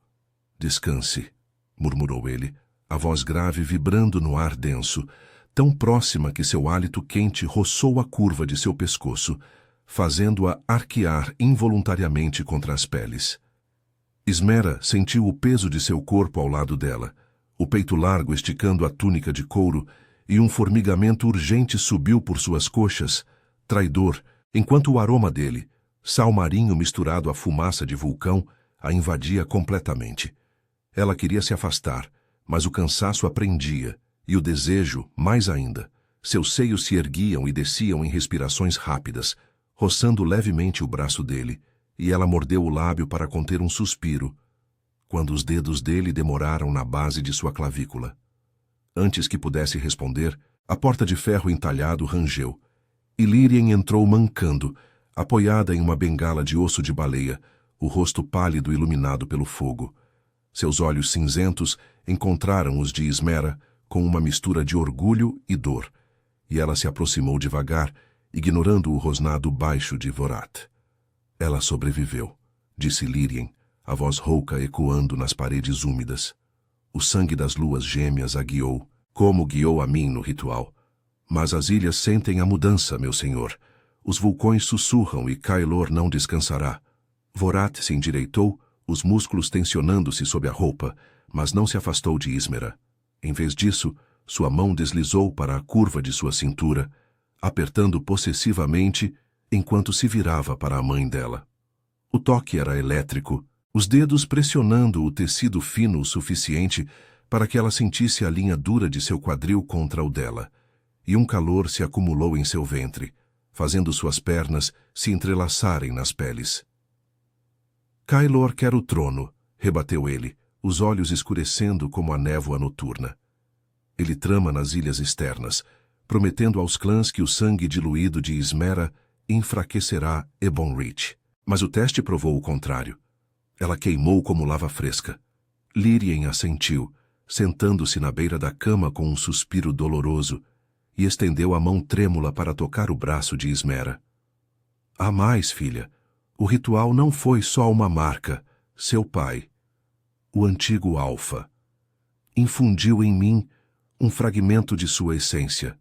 Descanse, murmurou ele, a voz grave vibrando no ar denso, tão próxima que seu hálito quente roçou a curva de seu pescoço, fazendo-a arquear involuntariamente contra as peles. Ismera sentiu o peso de seu corpo ao lado dela, o peito largo esticando a túnica de couro, e um formigamento urgente subiu por suas coxas, traidor, enquanto o aroma dele, sal marinho misturado à fumaça de vulcão, a invadia completamente. Ela queria se afastar, mas o cansaço a prendia, e o desejo, mais ainda. Seus seios se erguiam e desciam em respirações rápidas, roçando levemente o braço dele, e ela mordeu o lábio para conter um suspiro, quando os dedos dele demoraram na base de sua clavícula. Antes que pudesse responder, a porta de ferro entalhado rangeu, e Lírien entrou mancando, apoiada em uma bengala de osso de baleia, o rosto pálido iluminado pelo fogo. Seus olhos cinzentos encontraram os de Ismera com uma mistura de orgulho e dor, e ela se aproximou devagar, ignorando o rosnado baixo de Vorat. Ela sobreviveu, disse Lírien, a voz rouca ecoando nas paredes úmidas. O sangue das luas gêmeas a guiou, como guiou a mim no ritual. Mas as ilhas sentem a mudança, meu senhor. Os vulcões sussurram e Kaelor não descansará. Vorat se endireitou, os músculos tensionando-se sob a roupa, mas não se afastou de Ismera. Em vez disso, sua mão deslizou para a curva de sua cintura, apertando possessivamente enquanto se virava para a mãe dela. O toque era elétrico, os dedos pressionando o tecido fino o suficiente para que ela sentisse a linha dura de seu quadril contra o dela, e um calor se acumulou em seu ventre, fazendo suas pernas se entrelaçarem nas peles. Kaelor quer o trono, rebateu ele, os olhos escurecendo como a névoa noturna. Ele trama nas ilhas externas, prometendo aos clãs que o sangue diluído de Ismera enfraquecerá Ebonreach. Mas o teste provou o contrário. Ela queimou como lava fresca. Lírien assentiu, sentando-se na beira da cama com um suspiro doloroso, e estendeu a mão trêmula para tocar o braço de Ismera. Há mais, filha. O ritual não foi só uma marca. Seu pai, o antigo Alfa, infundiu em mim um fragmento de sua essência.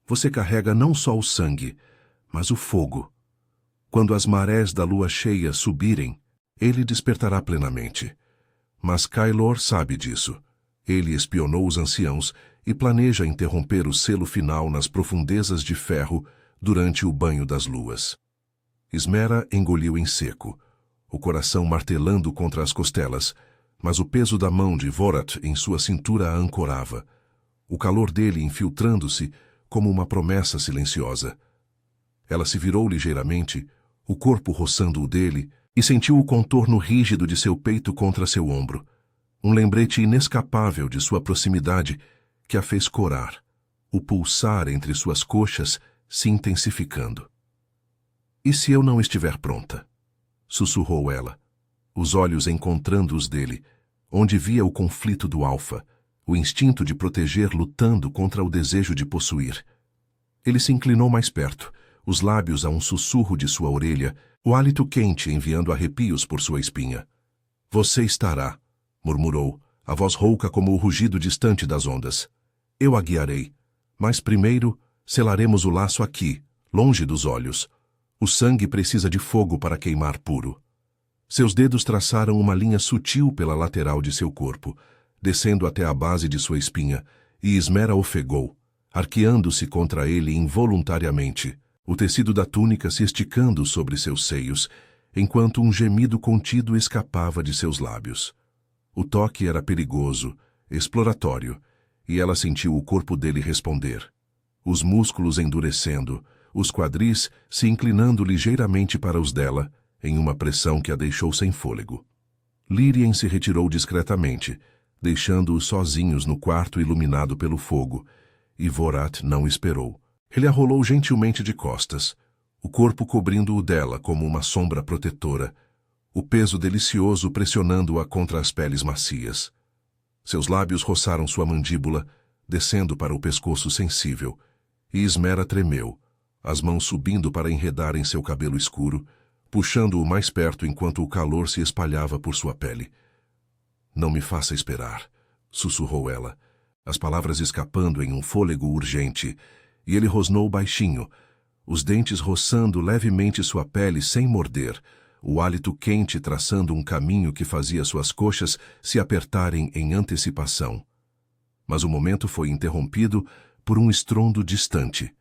Você carrega não só o sangue, mas o fogo. Quando as marés da lua cheia subirem, ele despertará plenamente. Mas Kaelor sabe disso. Ele espionou os anciãos e planeja interromper o selo final nas profundezas de ferro durante o banho das luas. Ismera engoliu em seco, o coração martelando contra as costelas, mas o peso da mão de Vorat em sua cintura a ancorava, o calor dele infiltrando-se como uma promessa silenciosa. Ela se virou ligeiramente, o corpo roçando o dele, e sentiu o contorno rígido de seu peito contra seu ombro, um lembrete inescapável de sua proximidade que a fez corar, o pulsar entre suas coxas se intensificando. E se eu não estiver pronta? Sussurrou ela, os olhos encontrando os dele, onde via o conflito do Alfa, o instinto de proteger lutando contra o desejo de possuir. Ele se inclinou mais perto, os lábios a um sussurro de sua orelha, o hálito quente enviando arrepios por sua espinha. Você estará, murmurou, a voz rouca como o rugido distante das ondas. Eu a guiarei, mas primeiro selaremos o laço aqui, longe dos olhos. O sangue precisa de fogo para queimar puro. Seus dedos traçaram uma linha sutil pela lateral de seu corpo, descendo até a base de sua espinha, e Ismera ofegou, arqueando-se contra ele involuntariamente, o tecido da túnica se esticando sobre seus seios, enquanto um gemido contido escapava de seus lábios. O toque era perigoso, exploratório, e ela sentiu o corpo dele responder. Os músculos endurecendo, os quadris se inclinando ligeiramente para os dela, em uma pressão que a deixou sem fôlego. Lírien se retirou discretamente, deixando-os sozinhos no quarto iluminado pelo fogo, e Vorath não esperou. Ele a rolou gentilmente de costas, o corpo cobrindo o dela como uma sombra protetora, o peso delicioso pressionando-a contra as peles macias. Seus lábios roçaram sua mandíbula, descendo para o pescoço sensível, e Ismera tremeu, as mãos subindo para enredar em seu cabelo escuro, puxando-o mais perto enquanto o calor se espalhava por sua pele. "Não me faça esperar", sussurrou ela, as palavras escapando em um fôlego urgente, e ele rosnou baixinho, os dentes roçando levemente sua pele sem morder, o hálito quente traçando um caminho que fazia suas coxas se apertarem em antecipação. Mas o momento foi interrompido por um estrondo distante.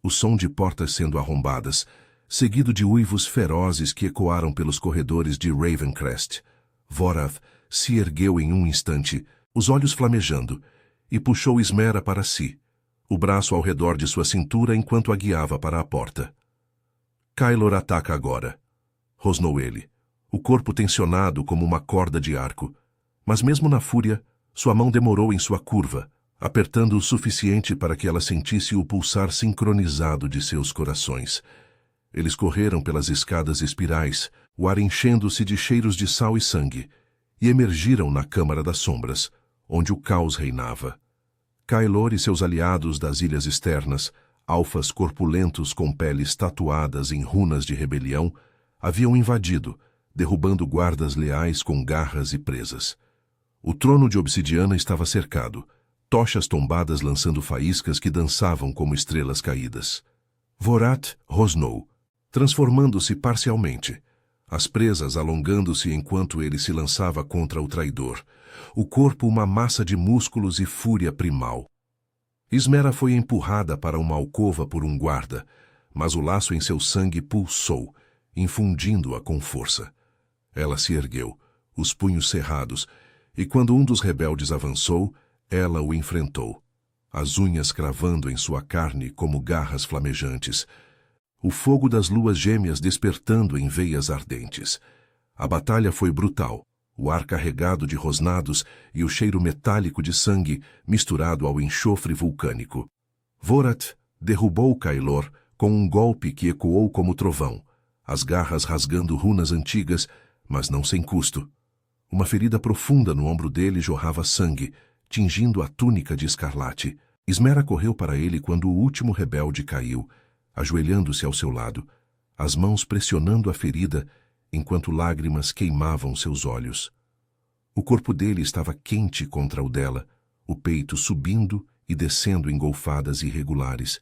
O som de portas sendo arrombadas, seguido de uivos ferozes que ecoaram pelos corredores de Ravencrest. Vorath se ergueu em um instante, os olhos flamejando, e puxou Ismera para si, o braço ao redor de sua cintura enquanto a guiava para a porta. "Kylor ataca agora", rosnou ele, o corpo tensionado como uma corda de arco, mas mesmo na fúria, sua mão demorou em sua curva, apertando o suficiente para que ela sentisse o pulsar sincronizado de seus corações. Eles correram pelas escadas espirais, o ar enchendo-se de cheiros de sal e sangue, e emergiram na Câmara das Sombras, onde o caos reinava. Kylor e seus aliados das ilhas externas, alfas corpulentos com peles tatuadas em runas de rebelião, haviam invadido, derrubando guardas leais com garras e presas. O trono de obsidiana estava cercado, tochas tombadas lançando faíscas que dançavam como estrelas caídas. Vorath rosnou, transformando-se parcialmente, as presas alongando-se enquanto ele se lançava contra o traidor, o corpo uma massa de músculos e fúria primal. Ismera foi empurrada para uma alcova por um guarda, mas o laço em seu sangue pulsou, infundindo-a com força. Ela se ergueu, os punhos cerrados, e quando um dos rebeldes avançou, ela o enfrentou, as unhas cravando em sua carne como garras flamejantes, o fogo das luas gêmeas despertando em veias ardentes. A batalha foi brutal, o ar carregado de rosnados e o cheiro metálico de sangue misturado ao enxofre vulcânico. Vorath derrubou Kylor com um golpe que ecoou como trovão, as garras rasgando runas antigas, mas não sem custo. Uma ferida profunda no ombro dele jorrava sangue, tingindo a túnica de escarlate. Ismera correu para ele quando o último rebelde caiu, ajoelhando-se ao seu lado, as mãos pressionando a ferida, enquanto lágrimas queimavam seus olhos. O corpo dele estava quente contra o dela, o peito subindo e descendo em golfadas irregulares,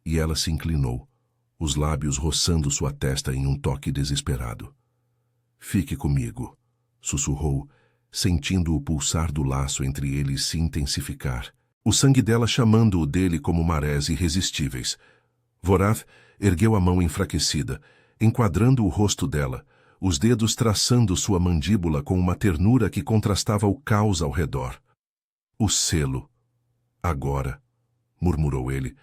e ela se inclinou, os lábios roçando sua testa em um toque desesperado. "Fique comigo", sussurrou, sentindo o pulsar do laço entre eles se intensificar, o sangue dela chamando o dele como marés irresistíveis. Vorath ergueu a mão enfraquecida, enquadrando o rosto dela, os dedos traçando sua mandíbula com uma ternura que contrastava o caos ao redor. "O selo. Agora", murmurou ele,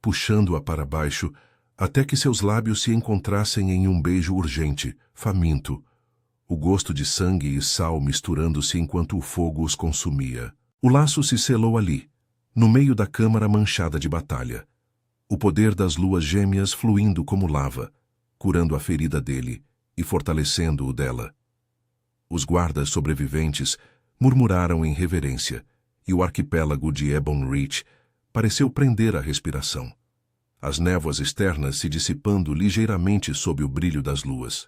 puxando-a para baixo, até que seus lábios se encontrassem em um beijo urgente, faminto, o gosto de sangue e sal misturando-se enquanto o fogo os consumia. O laço se selou ali, no meio da câmara manchada de batalha, o poder das luas gêmeas fluindo como lava, curando a ferida dele e fortalecendo o dela. Os guardas sobreviventes murmuraram em reverência, e o arquipélago de Ebon Reach pareceu prender a respiração, as névoas externas se dissipando ligeiramente sob o brilho das luas.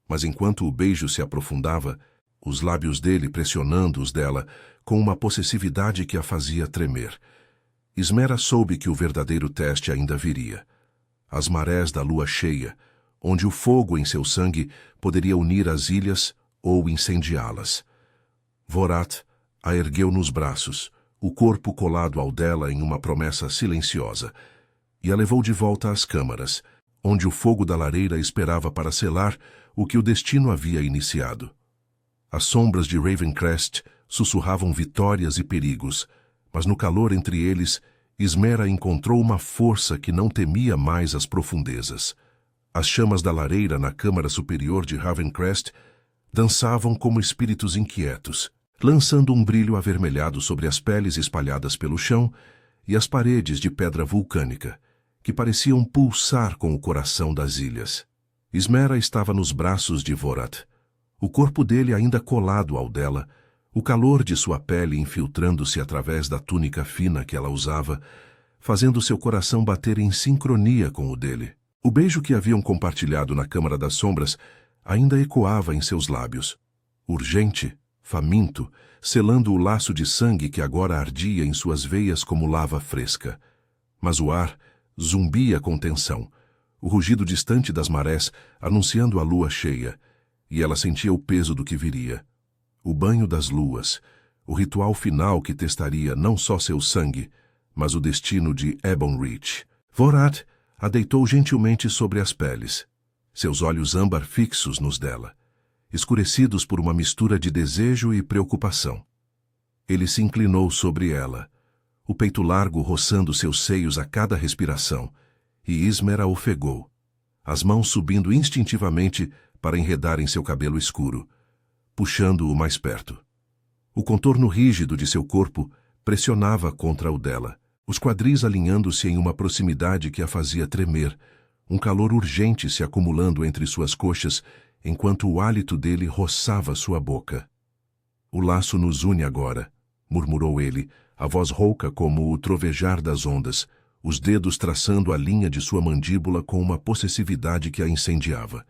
Mas enquanto o beijo se aprofundava, os lábios dele pressionando os dela com uma possessividade que a fazia tremer, Ismera soube que o verdadeiro teste ainda viria. As marés da lua cheia, onde o fogo em seu sangue poderia unir as ilhas ou incendiá-las. Vorath a ergueu nos braços, o corpo colado ao dela em uma promessa silenciosa, e a levou de volta às câmaras, onde o fogo da lareira esperava para selar o que o destino havia iniciado. As sombras de Ravencrest sussurravam vitórias e perigos, mas no calor entre eles, Ismera encontrou uma força que não temia mais as profundezas. As chamas da lareira na câmara superior de Ravencrest dançavam como espíritos inquietos, lançando um brilho avermelhado sobre as peles espalhadas pelo chão e as paredes de pedra vulcânica, que pareciam pulsar com o coração das ilhas. Ismera estava nos braços de Vorath, o corpo dele ainda colado ao dela, o calor de sua pele infiltrando-se através da túnica fina que ela usava, fazendo seu coração bater em sincronia com o dele. O beijo que haviam compartilhado na Câmara das Sombras ainda ecoava em seus lábios, urgente, faminto, selando o laço de sangue que agora ardia em suas veias como lava fresca. Mas o ar zumbia com tensão, o rugido distante das marés anunciando a lua cheia, e ela sentia o peso do que viria. O banho das luas, o ritual final que testaria não só seu sangue, mas o destino de Ebon Reach. Vorath a deitou gentilmente sobre as peles, seus olhos âmbar fixos nos dela, escurecidos por uma mistura de desejo e preocupação. Ele se inclinou sobre ela, o peito largo roçando seus seios a cada respiração, e Ismera ofegou, as mãos subindo instintivamente para enredar em seu cabelo escuro, puxando-o mais perto. O contorno rígido de seu corpo pressionava contra o dela, os quadris alinhando-se em uma proximidade que a fazia tremer, um calor urgente se acumulando entre suas coxas, enquanto o hálito dele roçava sua boca. "O laço nos une agora", murmurou ele, a voz rouca como o trovejar das ondas, os dedos traçando a linha de sua mandíbula com uma possessividade que a incendiava.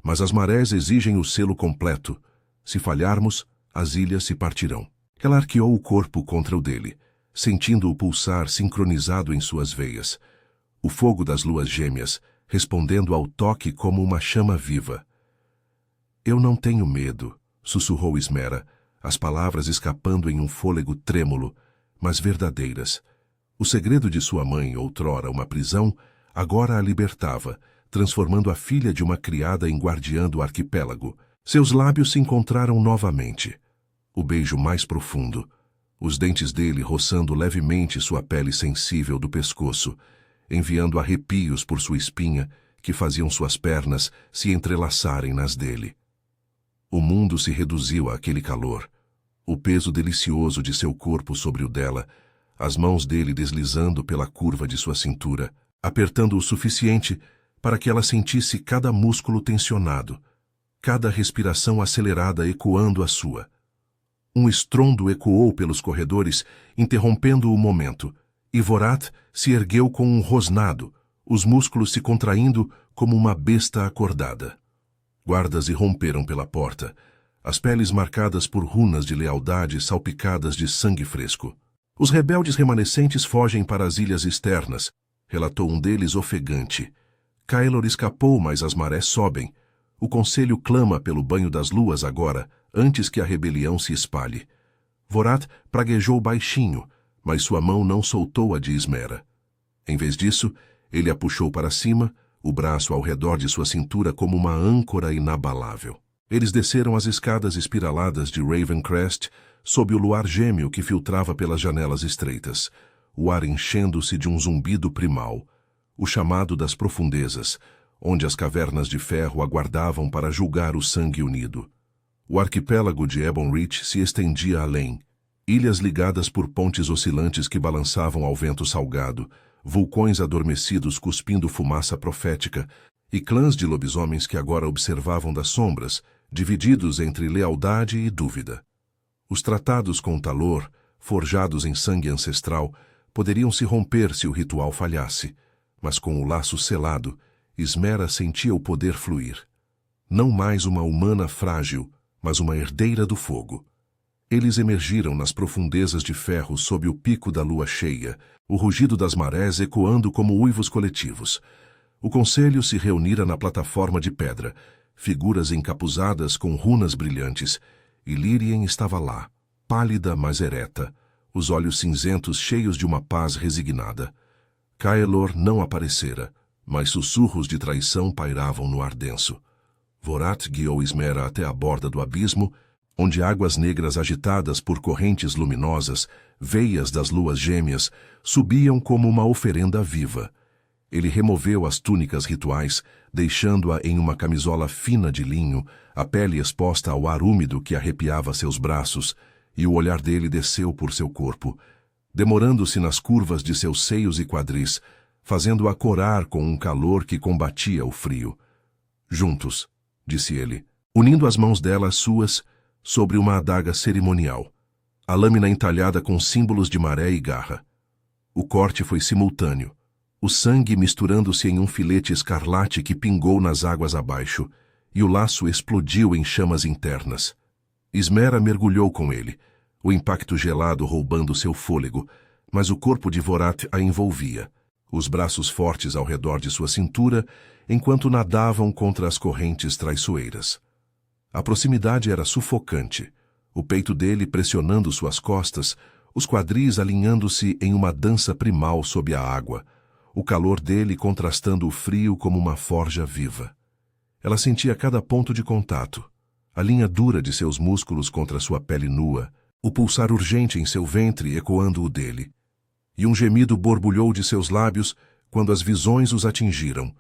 "Mas as marés exigem o selo completo. Se falharmos, as ilhas se partirão." Ela arqueou o corpo contra o dele, sentindo-o pulsar sincronizado em suas veias. O fogo das luas gêmeas, respondendo ao toque como uma chama viva. "Eu não tenho medo", sussurrou Ismera, as palavras escapando em um fôlego trêmulo, mas verdadeiras. O segredo de sua mãe, outrora uma prisão, agora a libertava, transformando a filha de uma criada em guardiã do arquipélago. Seus lábios se encontraram novamente. O beijo mais profundo, os dentes dele roçando levemente sua pele sensível do pescoço, enviando arrepios por sua espinha que faziam suas pernas se entrelaçarem nas dele. O mundo se reduziu àquele calor, o peso delicioso de seu corpo sobre o dela, as mãos dele deslizando pela curva de sua cintura, apertando o suficiente para que ela sentisse cada músculo tensionado, cada respiração acelerada ecoando a sua. Um estrondo ecoou pelos corredores, interrompendo o momento, e Vorath se ergueu com um rosnado, os músculos se contraindo como uma besta acordada. Guardas irromperam pela porta, as peles marcadas por runas de lealdade salpicadas de sangue fresco. "Os rebeldes remanescentes fogem para as ilhas externas", relatou um deles ofegante. "Caelor escapou, mas as marés sobem. O conselho clama pelo banho das luas agora, antes que a rebelião se espalhe." Vorath praguejou baixinho, mas sua mão não soltou a de Ismera. Em vez disso, ele a puxou para cima, o braço ao redor de sua cintura como uma âncora inabalável. Eles desceram as escadas espiraladas de Ravencrest, sob o luar gêmeo que filtrava pelas janelas estreitas, o ar enchendo-se de um zumbido primal, o chamado das profundezas, onde as cavernas de ferro aguardavam para julgar o sangue unido. O arquipélago de Ebon Reach se estendia além, ilhas ligadas por pontes oscilantes que balançavam ao vento salgado, vulcões adormecidos cuspindo fumaça profética, e clãs de lobisomens que agora observavam das sombras, divididos entre lealdade e dúvida. Os tratados com Talor, forjados em sangue ancestral, poderiam se romper se o ritual falhasse, mas com o laço selado, Ismera sentia o poder fluir. Não mais uma humana frágil, mas uma herdeira do fogo. Eles emergiram nas profundezas de ferro sob o pico da lua cheia, o rugido das marés ecoando como uivos coletivos. O conselho se reunira na plataforma de pedra, figuras encapuzadas com runas brilhantes, e Lírien estava lá, pálida mas ereta, os olhos cinzentos cheios de uma paz resignada. Caelor não aparecera, mas sussurros de traição pairavam no ar denso. Vorath guiou Ismera até a borda do abismo, onde águas negras agitadas por correntes luminosas, veias das luas gêmeas, subiam como uma oferenda viva. Ele removeu as túnicas rituais, deixando-a em uma camisola fina de linho, a pele exposta ao ar úmido que arrepiava seus braços, e o olhar dele desceu por seu corpo, demorando-se nas curvas de seus seios e quadris, fazendo-a corar com um calor que combatia o frio. Juntos, disse ele, unindo as mãos dela às suas, sobre uma adaga cerimonial, a lâmina entalhada com símbolos de maré e garra. O corte foi simultâneo, o sangue misturando-se em um filete escarlate que pingou nas águas abaixo, e o laço explodiu em chamas internas. Ismera mergulhou com ele, o impacto gelado roubando seu fôlego, mas o corpo de Vorath a envolvia, os braços fortes ao redor de sua cintura, enquanto nadavam contra as correntes traiçoeiras. A proximidade era sufocante, o peito dele pressionando suas costas, os quadris alinhando-se em uma dança primal sob a água, o calor dele contrastando o frio como uma forja viva. Ela sentia cada ponto de contato, a linha dura de seus músculos contra sua pele nua, o pulsar urgente em seu ventre ecoando o dele. E um gemido borbulhou de seus lábios quando as visões os atingiram.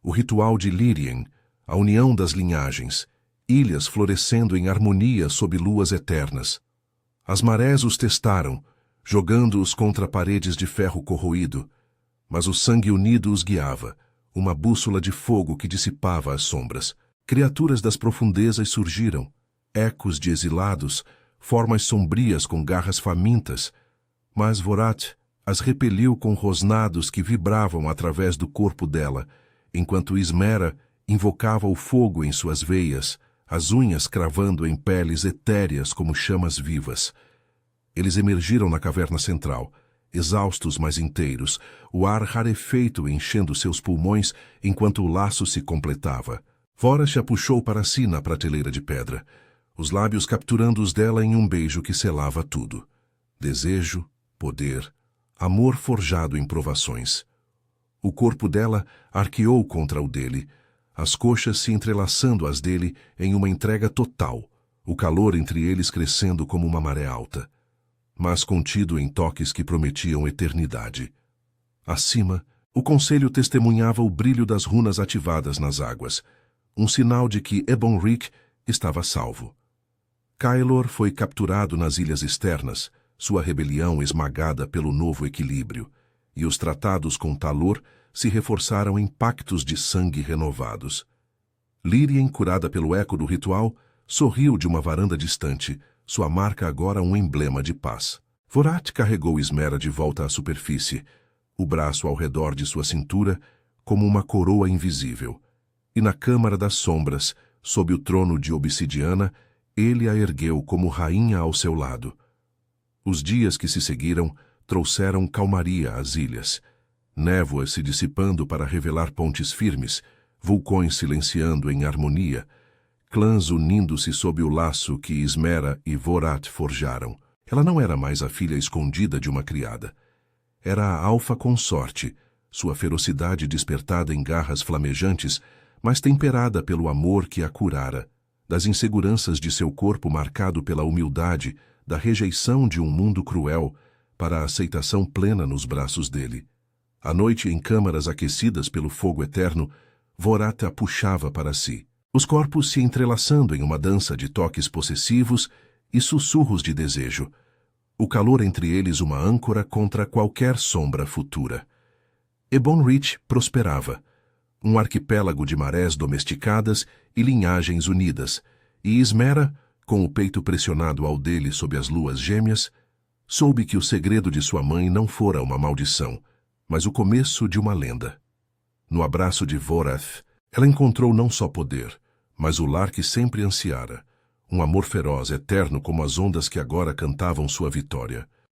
O ritual de Lírien, a união das linhagens, ilhas florescendo em harmonia sob luas eternas. As marés os testaram, jogando-os contra paredes de ferro corroído, mas o sangue unido os guiava, uma bússola de fogo que dissipava as sombras. Criaturas das profundezas surgiram, ecos de exilados, formas sombrias com garras famintas, mas Vorath as repeliu com rosnados que vibravam através do corpo dela, enquanto Ismera invocava o fogo em suas veias, as unhas cravando em peles etéreas como chamas vivas. Eles emergiram na caverna central, exaustos mas inteiros, o ar rarefeito enchendo seus pulmões enquanto o laço se completava. Vorath a puxou para si na prateleira de pedra, os lábios capturando os dela em um beijo que selava tudo. Desejo, poder, amor forjado em provações. O corpo dela arqueou contra o dele, as coxas se entrelaçando às dele em uma entrega total, o calor entre eles crescendo como uma maré alta, mas contido em toques que prometiam eternidade. Acima, o conselho testemunhava o brilho das runas ativadas nas águas, um sinal de que Ebon-Rik estava salvo. Caelor foi capturado nas ilhas externas, sua rebelião esmagada pelo novo equilíbrio, e os tratados com Talor se reforçaram em pactos de sangue renovados. Lírien, curada pelo eco do ritual, sorriu de uma varanda distante, sua marca agora um emblema de paz. Vorath carregou Ismera de volta à superfície, o braço ao redor de sua cintura como uma coroa invisível, e na Câmara das Sombras, sob o trono de obsidiana, ele a ergueu como rainha ao seu lado. Os dias que se seguiram trouxeram calmaria às ilhas, névoas se dissipando para revelar pontes firmes, vulcões silenciando em harmonia, clãs unindo-se sob o laço que Ismera e Vorath forjaram. Ela não era mais a filha escondida de uma criada. Era a alfa consorte, sua ferocidade despertada em garras flamejantes, mas temperada pelo amor que a curara, das inseguranças de seu corpo marcado pela humildade, da rejeição de um mundo cruel, para a aceitação plena nos braços dele. À noite, em câmaras aquecidas pelo fogo eterno, Vorath a puxava para si, os corpos se entrelaçando em uma dança de toques possessivos e sussurros de desejo, o calor entre eles uma âncora contra qualquer sombra futura. Ebon-Rik prosperava, um arquipélago de marés domesticadas e linhagens unidas, e Ismera, com o peito pressionado ao dele sob as luas gêmeas, soube que o segredo de sua mãe não fora uma maldição, mas o começo de uma lenda. No abraço de Vorath, ela encontrou não só poder, mas o lar que sempre ansiara, um amor feroz, eterno como as ondas que agora cantavam sua vitória.